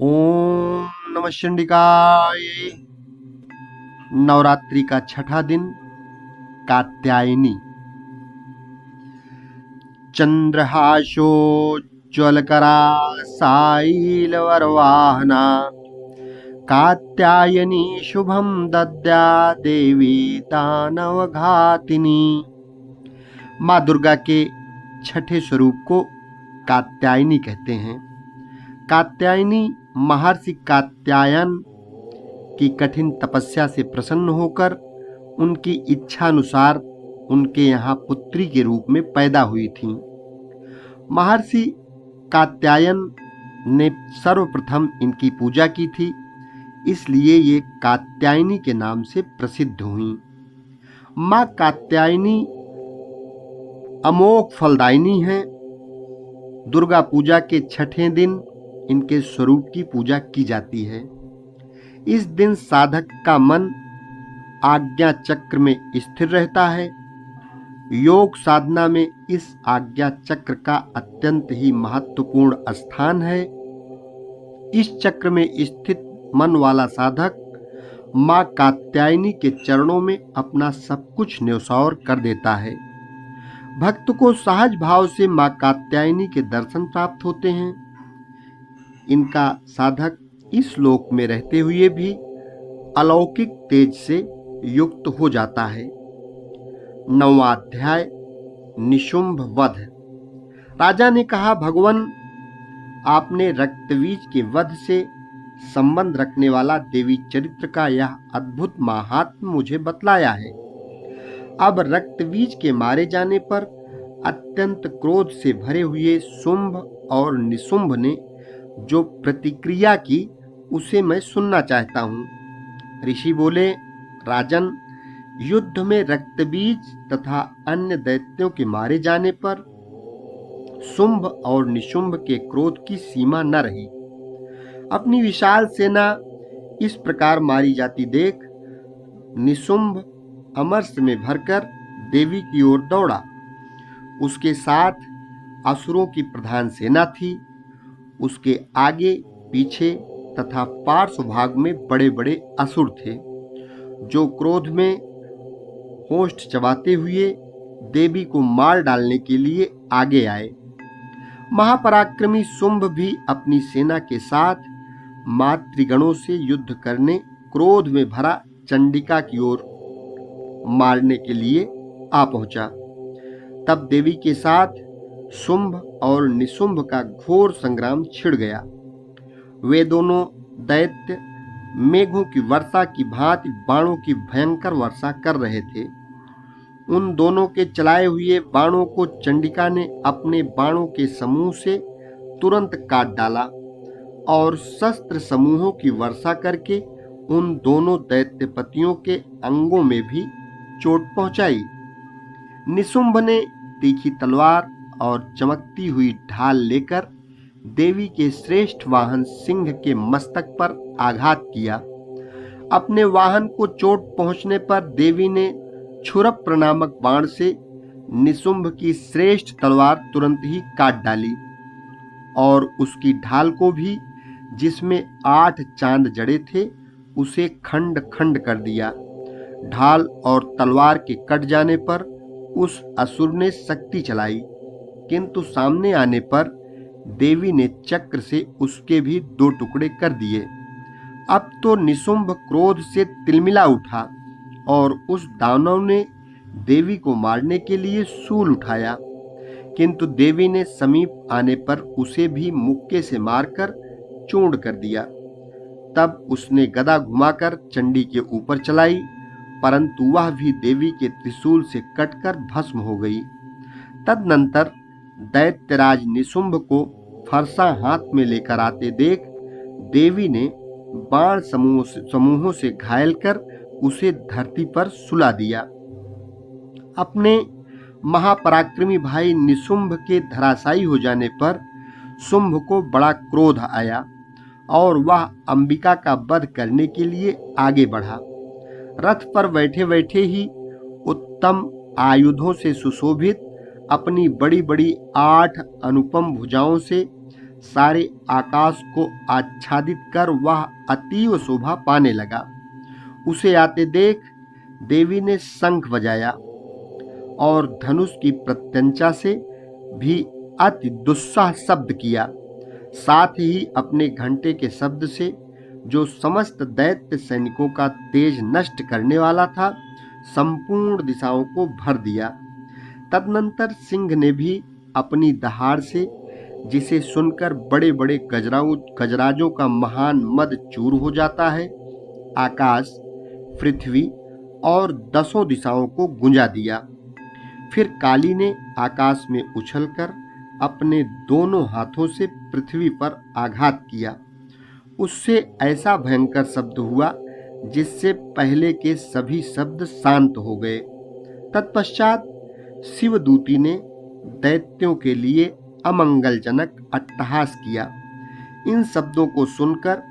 ओम नमः शिवाय। नवरात्रि का छठा दिन कात्यायनी। चंद्रहासोज्ज्वलकरा साइलवरवाहना कात्यायनी शुभम दद्या देवी दानवघातिनी। माँ दुर्गा के छठे स्वरूप को कात्यायनी कहते हैं। कात्यायनी महर्षि कात्यायन की कठिन तपस्या से प्रसन्न होकर उनकी इच्छा अनुसार उनके यहाँ पुत्री के रूप में पैदा हुई थी। महर्षि कात्यायन ने सर्वप्रथम इनकी पूजा की थी, इसलिए ये कात्यायनी के नाम से प्रसिद्ध हुई। माँ कात्यायनी अमोघ फलदायिनी है। दुर्गा पूजा के छठे दिन इनके स्वरूप की पूजा की जाती है। इस दिन साधक का मन आज्ञा चक्र में स्थिर रहता है। योग साधना में इस आज्ञा चक्र का अत्यंत ही महत्वपूर्ण स्थान है। इस चक्र में स्थित मन वाला साधक माँ कात्यायनी के चरणों में अपना सब कुछ न्योछावर कर देता है। भक्त को सहज भाव से माँ कात्यायनी के दर्शन प्राप्त होते हैं। इनका साधक इस लोक में रहते हुए भी अलौकिक तेज से युक्त हो जाता है। 9वां अध्याय निशुंभ वध। राजा ने कहा, भगवान, आपने रक्तबीज के वध से संबंध रखने वाला देवी चरित्र का यह अद्भुत महात्म्य मुझे बतलाया है। अब रक्तबीज के मारे जाने पर अत्यंत क्रोध से भरे हुए शुंभ और निशुंभ ने जो प्रतिक्रिया की उसे मैं सुनना चाहता हूँ। ऋषि बोले, राजन, युद्ध में रक्तबीज तथा अन्य दैत्यों के मारे जाने पर शुंभ और निशुंभ के क्रोध की सीमा न रही। अपनी विशाल सेना इस प्रकार मारी जाती देख निशुंभ अमरस में भरकर देवी की ओर दौड़ा। उसके साथ असुरों की प्रधान सेना थी। उसके आगे पीछे तथा पार्श्व भाग में बड़े बड़े असुर थे, जो क्रोध में होष्ठ चबाते हुए देवी को मार डालने के लिए आगे आए। महापराक्रमी शुंभ भी अपनी सेना के साथ मातृगणों से युद्ध करने क्रोध में भरा चंडिका की ओर मारने के लिए आ पहुंचा। तब देवी के साथ शुंभ और निशुंभ का घोर संग्राम छिड़ गया। वे दोनों दैत्य मेघों की वर्षा की भांति बाणों की भयंकर वर्षा कर रहे थे। उन दोनों के चलाए हुए बाणों को चंडिका ने अपने बाणों के समूह से तुरंत काट डाला और शस्त्र समूहों की वर्षा करके उन दोनों दैत्यपतियों के अंगों में भी चोट पहुंचाई। निशुंभ ने तीखी तलवार और चमकती हुई ढाल लेकर देवी के श्रेष्ठ वाहन सिंह के मस्तक पर आघात किया। अपने वाहन को चोट पहुंचने पर देवी ने छुरप्र नामक बाण से निशुंभ की श्रेष्ठ तलवार तुरंत ही काट डाली और उसकी ढाल को भी, जिसमें 8 चांद जड़े थे, उसे खंड खंड कर दिया। ढाल और तलवार के कट जाने पर उस असुर ने शक्ति चलाई, किंतु सामने आने पर देवी ने चक्र से उसके भी 2 टुकड़े कर दिए। अब तो निशुंभ क्रोध से तिलमिला उठा और उस दानव ने देवी को मारने के लिए शूल उठाया, किंतु देवी ने समीप आने पर उसे भी मुक्के से मारकर चूर्ण कर दिया। तब उसने गदा घुमाकर चंडी के ऊपर चलाई, परंतु वह भी देवी के त्रिशूल से कटकर भस्म हो गई। तदनंतर दैत्यराज निशुंभ को फरसा हाथ में लेकर आते देख देवी ने बाण समूहों से घायल कर उसे धरती पर सुला दिया। अपने महापराक्रमी भाई निशुंभ के धराशायी हो जाने पर शुंभ को बड़ा क्रोध आया और वह अंबिका का वध करने के लिए आगे बढ़ा। रथ पर बैठे बैठे ही उत्तम आयुधों से सुशोभित अपनी बड़ी बड़ी 8 अनुपम भुजाओं से सारे आकाश को आच्छादित कर वह अतीव शोभा पाने लगा। उसे आते देख देवी ने शंख बजाया और धनुष की प्रत्यंचा से भी अति दुस्साह शब्द किया। साथ ही अपने घंटे के शब्द से, जो समस्त दैत्य सैनिकों का तेज नष्ट करने वाला था, संपूर्ण दिशाओं को भर दिया। तदनंतर सिंह ने भी अपनी दहाड़ से, जिसे सुनकर बड़े बड़े गजराजों का महान मद चूर हो जाता है, आकाश, पृथ्वी और 10 दिशाओं को गुंजा दिया। फिर काली ने आकाश में उछलकर अपने दोनों हाथों से पृथ्वी पर आघात किया। उससे ऐसा भयंकर शब्द हुआ जिससे पहले के सभी शब्द शांत हो गए। तत्पश्चात शिवदूती ने दैत्यों के लिए अमंगलजनक अट्टहास किया। इन शब्दों को सुनकर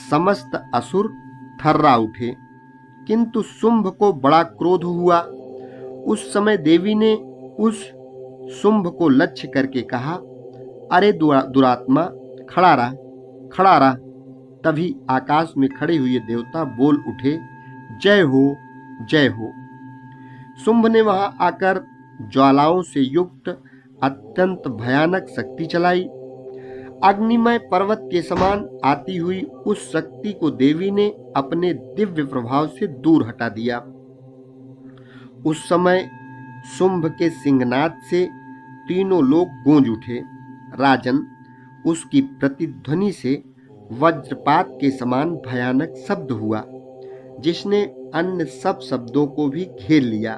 समस्त असुर थर्रा उठे, किंतु शुंभ को बड़ा क्रोध हुआ। उस समय देवी ने उस शुंभ को लक्ष्य करके कहा, अरे दुरात्मा, खड़ा रह, खड़ा रह। तभी आकाश में खड़े हुए देवता बोल उठे, जय हो, जय हो। शुंभ ने वहां आकर ज्वालाओं से युक्त अत्यंत भयानक शक्ति चलाई। अग्निमय पर्वत के समान आती हुई उस शक्ति को देवी ने अपने दिव्य प्रभाव से दूर हटा दिया। उस समय शुंभ के सिंहनाद से तीनों लोग गूंज उठे। राजन, उसकी प्रतिध्वनि से वज्रपात के समान भयानक शब्द हुआ, जिसने अन्य सब शब्दों को भी घेर लिया।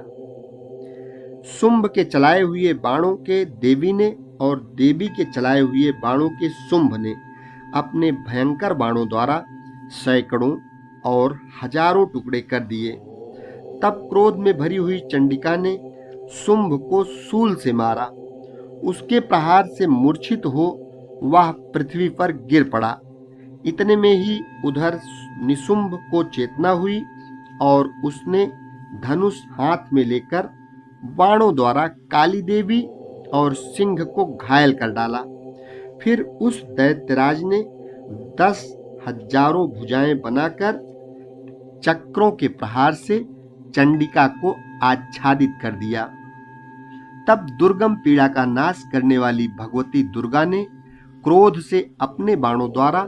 शुंभ के चलाए हुए बाणों के देवी ने और देवी के चलाए हुए बाणों के शुंभ ने अपने भयंकर बाणों द्वारा सैकड़ों और हजारों टुकड़े कर दिए। तब क्रोध में भरी हुई चंडिका ने शुंभ को शूल से मारा। उसके प्रहार से मूर्छित हो वह पृथ्वी पर गिर पड़ा। इतने में ही उधर निशुंभ को चेतना हुई और उसने धनुष हाथ में लेकर बाणों द्वारा काली देवी और सिंह को घायल कर डाला। फिर उस दैत्यराज ने 10,000 भुजाएं बनाकर चक्रों के प्रहार से चंडिका को आच्छादित कर दिया। तब दुर्गम पीड़ा का नाश करने वाली भगवती दुर्गा ने क्रोध से अपने बाणों द्वारा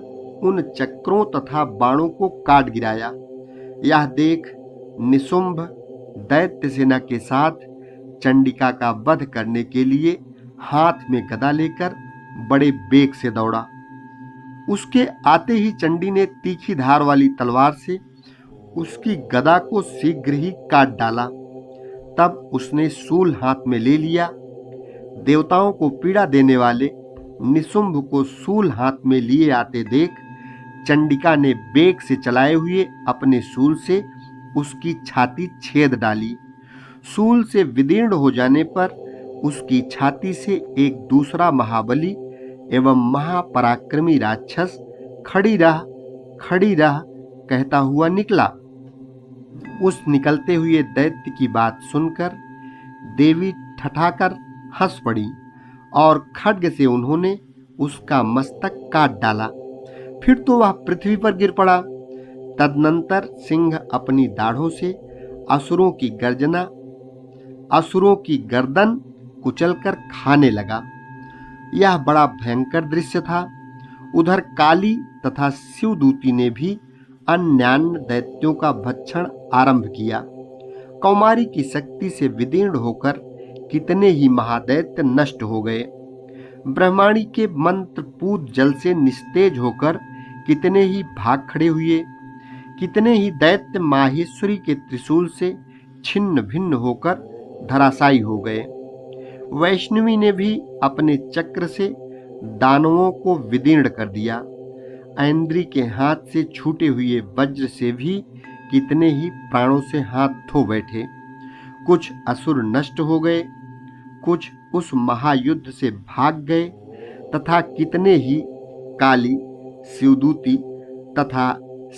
उन चक्रों तथा बाणों को काट गिराया। यह देख निशुंभ दैत्य सेना के साथ चंडिका का वध करने के लिए हाथ में गदा लेकर बड़े बेग से दौड़ा। उसके आते ही चंडी ने तीखी धार वाली तलवार से उसकी गदा को शीघ्र ही काट डाला। तब उसने शूल हाथ में ले लिया। देवताओं को पीड़ा देने वाले निशुंभ को शूल हाथ में लिए आते देख चंडिका ने बेग से चलाए हुए अपने शूल से उसकी छाती छेद डाली। शूल से विदीर्ण हो जाने पर उसकी छाती से एक दूसरा महाबली एवं महापराक्रमी राक्षस खड़ी रह, खड़ी रह कहता हुआ निकला। उस निकलते हुए दैत्य की बात सुनकर देवी ठठाकर हंस पड़ी और खड्ग से उन्होंने उसका मस्तक काट डाला। फिर तो वह पृथ्वी पर गिर पड़ा। तदनंतर सिंह अपनी दाढ़ों से असुरों की गर्दन कुचलकर खाने लगा। यह बड़ा भयंकर दृश्य था। उधर काली तथा शिवदूती ने भी अन्यान्य दैत्यों का भक्षण आरंभ किया। कौमारी की शक्ति से विदीर्ण होकर कितने ही महादैत्य नष्ट हो गए। ब्रह्माणी के मंत्रपूत जल से निस्तेज होकर कितने ही भाग खड़े हुए। कितने ही दैत्य माहेश्वरी के त्रिशूल से छिन्न भिन्न होकर धराशायी हो गए। वैष्णवी ने भी अपने चक्र से दानवों को विदीर्ण कर दिया। ऐन्द्री के हाथ से छूटे हुए वज्र से भी कितने ही प्राणों से हाथ धो बैठे। कुछ असुर नष्ट हो गए, कुछ उस महायुद्ध से भाग गए तथा कितने ही काली, शिवदूती तथा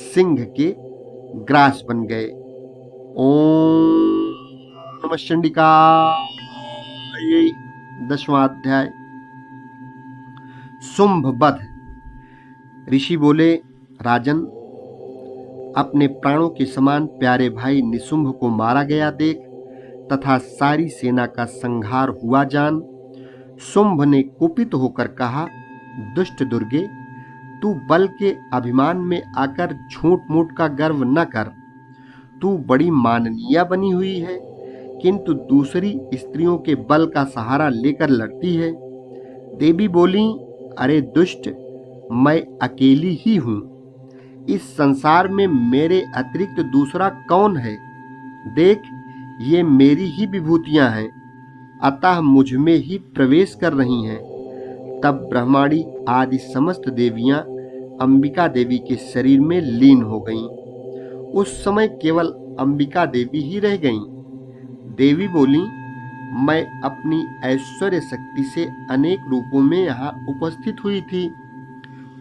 सिंह के ग्रास बन गए। ओम नमः चंडिका। 10वां अध्याय। शुंभ वध। ऋषि बोले, राजन, अपने प्राणों के समान प्यारे भाई निशुंभ को मारा गया देख तथा सारी सेना का संहार हुआ जान शुंभ ने कुपित होकर कहा, दुष्ट दुर्गे, तू बल के अभिमान में आकर झूठ मूठ का गर्व न कर। तू बड़ी माननीय बनी हुई है, किंतु दूसरी स्त्रियों के बल का सहारा लेकर लड़ती है। देवी बोली, अरे दुष्ट, मैं अकेली ही हूं। इस संसार में मेरे अतिरिक्त दूसरा कौन है? देख, ये मेरी ही विभूतियां हैं, अतः मुझ में ही प्रवेश कर रही हैं। तब ब्रह्माणी आदि समस्त देवियां अंबिका देवी के शरीर में लीन हो गईं। उस समय केवल अंबिका देवी ही रह गईं। देवी बोली, मैं अपनी ऐश्वर्य शक्ति से अनेक रूपों में यहाँ उपस्थित हुई थी।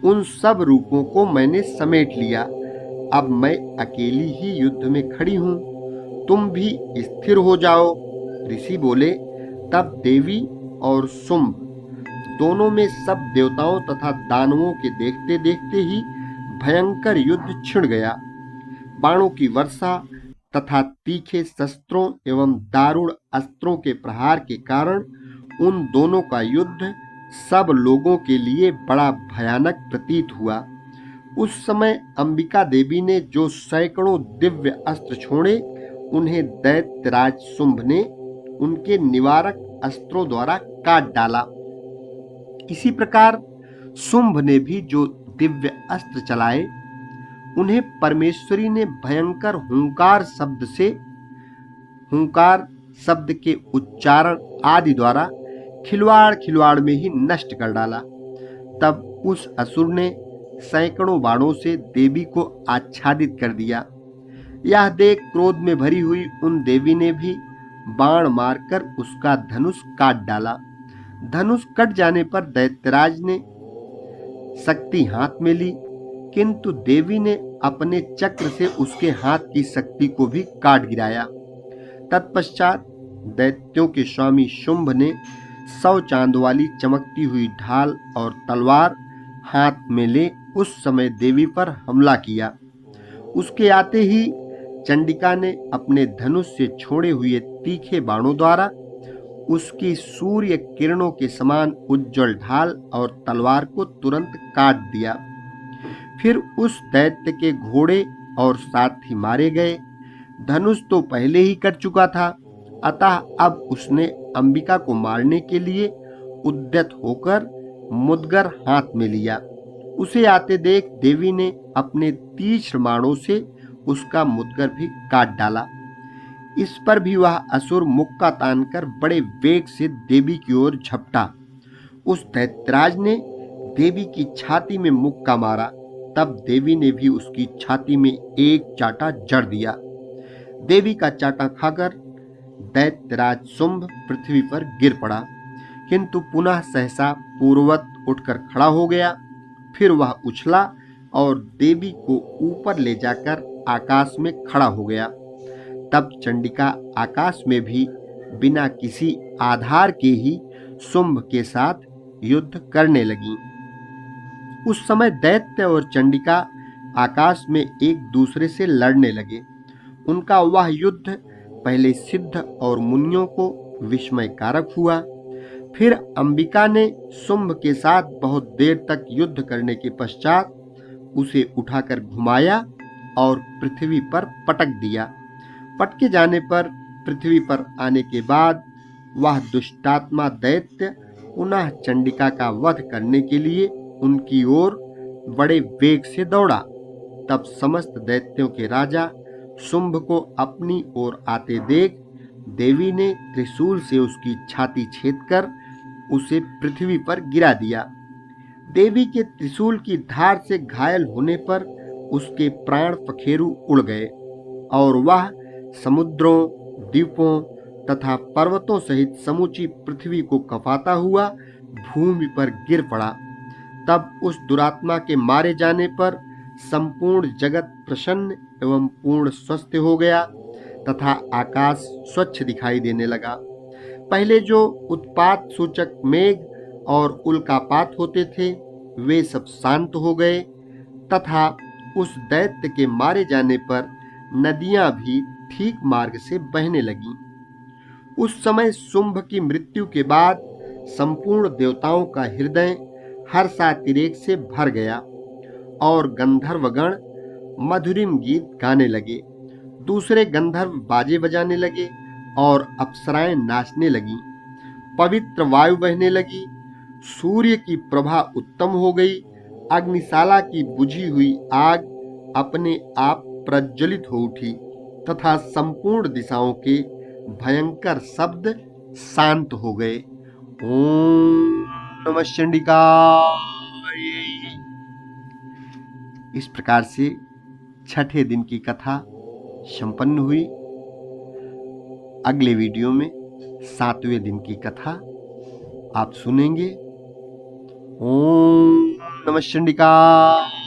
उन सब रूपों को मैंने समेट लिया। अब मैं अकेली ही युद्ध में खड़ी हूँ, तुम भी स्थिर हो जाओ। ऋषि बोले, तब देवी और शुंभ दोनों में सब देवताओं तथा दानवों के देखते देखते ही भयंकर युद्ध छिड़ गया। बाणों की वर्षा तथा तीखे शस्त्रों एवं दारुण अस्त्रों के प्रहार के कारण उन दोनों का युद्ध सब लोगों के लिए बड़ा भयानक प्रतीत हुआ। उस समय अंबिका देवी ने जो सैकड़ों दिव्य अस्त्र छोड़े, उन्हें दैत्यराज शुंभ ने उनके निवारक अस्त्रों द्वारा काट डाला। इसी प्रकार शुंभ ने भी जो दिव्य अस्त्र चलाए, उन्हें परमेश्वरी ने भयंकर हुंकार शब्द के उच्चारण आदि द्वारा खिलवाड़ में ही नष्ट कर डाला। तब उस असुर ने सैकड़ों बाणों से देवी को आच्छादित कर दिया। यह देख क्रोध में भरी हुई उन देवी ने भी बाण मारकर उसका धनुष काट डाला। धनुष कट जाने पर दैत्यराज ने शक्ति हाथ में ली, किंतु देवी ने अपने चक्र से उसके हाथ की शक्ति को भी काट गिराया। तत्पश्चात दैत्यों के स्वामी शुंभ ने 100 चांद वाली चमकती हुई ढाल और तलवार हाथ में ले उस समय देवी पर हमला किया। उसके आते ही चंडिका ने अपने धनुष से छोड़े हुए तीखे बाणों द्वारा उसकी सूर्य किरणों के समान उज्जवल ढाल और तलवार को तुरंत काट दिया। फिर उस दैत्य के घोड़े और साथी मारे गए। धनुष तो पहले ही कट चुका था, अतः अब उसने अंबिका को मारने के लिए उद्यत होकर मुदगर हाथ में लिया। उसे आते देख देवी ने अपने तीक्ष्ण बाणों से उसका मुदगर भी काट डाला। इस पर भी वह असुर मुक्का तानकर बड़े वेग से देवी की ओर झपटा। उस दैत्यराज ने देवी की छाती में मुक्का मारा। तब देवी ने भी उसकी छाती में एक चाटा जड़ दिया। देवी का चाटा खाकर दैत्यराज शुंभ पृथ्वी पर गिर पड़ा, किंतु पुनः सहसा पूर्ववत उठकर खड़ा हो गया। फिर वह उछला और देवी को ऊपर ले जाकर आकाश में खड़ा हो गया। तब चंडिका आकाश में भी बिना किसी आधार के ही शुंभ के साथ युद्ध करने लगी। उस समय दैत्य और चंडिका आकाश में एक दूसरे से लड़ने लगे। उनका वह युद्ध पहले सिद्ध और मुनियों को विस्मयकारक हुआ। फिर अंबिका ने शुंभ के साथ बहुत देर तक युद्ध करने के पश्चात उसे उठाकर घुमाया और पृथ्वी पर पटक दिया। पटके जाने पर पृथ्वी पर आने के बाद वह दुष्टात्मा दैत्य पुनः चंडिका का वध करने के लिए उनकी ओर बड़े वेग से दौड़ा। तब समस्त दैत्यों के राजा शुंभ को अपनी ओर आते देख देवी ने त्रिशूल से उसकी छाती छेदकर उसे पृथ्वी पर गिरा दिया। देवी के त्रिशूल की धार से घायल होने पर उसके प्राण पखेरु उड़ गए और वह समुद्रों, द्वीपों तथा पर्वतों सहित समूची पृथ्वी को कपाता हुआ भूमि पर गिर पड़ा। तब उस दुरात्मा के मारे जाने पर संपूर्ण जगत प्रसन्न एवं पूर्ण स्वस्थ हो गया तथा आकाश स्वच्छ दिखाई देने लगा। पहले जो उत्पात सूचक मेघ और उल्कापात होते थे वे सब शांत हो गए तथा उस दैत्य के मारे जाने पर नदियां भी ठीक मार्ग से बहने लगीं। उस समय शुंभ की मृत्यु के बाद संपूर्ण देवताओं का हृदय हर्षातिरेक से भर गया और गंधर्वगण मधुरिम गीत गाने लगे। दूसरे गंधर्व बाजे बजाने लगे और अप्सराएं नाचने लगीं। पवित्र वायु बहने लगी। सूर्य की प्रभा उत्तम हो गई। अग्निशाला की बुझी हुई आग अपने आप प्रज्वलित हो उठी तथा संपूर्ण दिशाओं के भयंकर शब्द शांत हो गए। ओम नमः चंडिकाय। इस प्रकार से छठे दिन की कथा संपन्न हुई। अगले वीडियो में सातवें दिन की कथा आप सुनेंगे। ओम नमः चंडिकाय।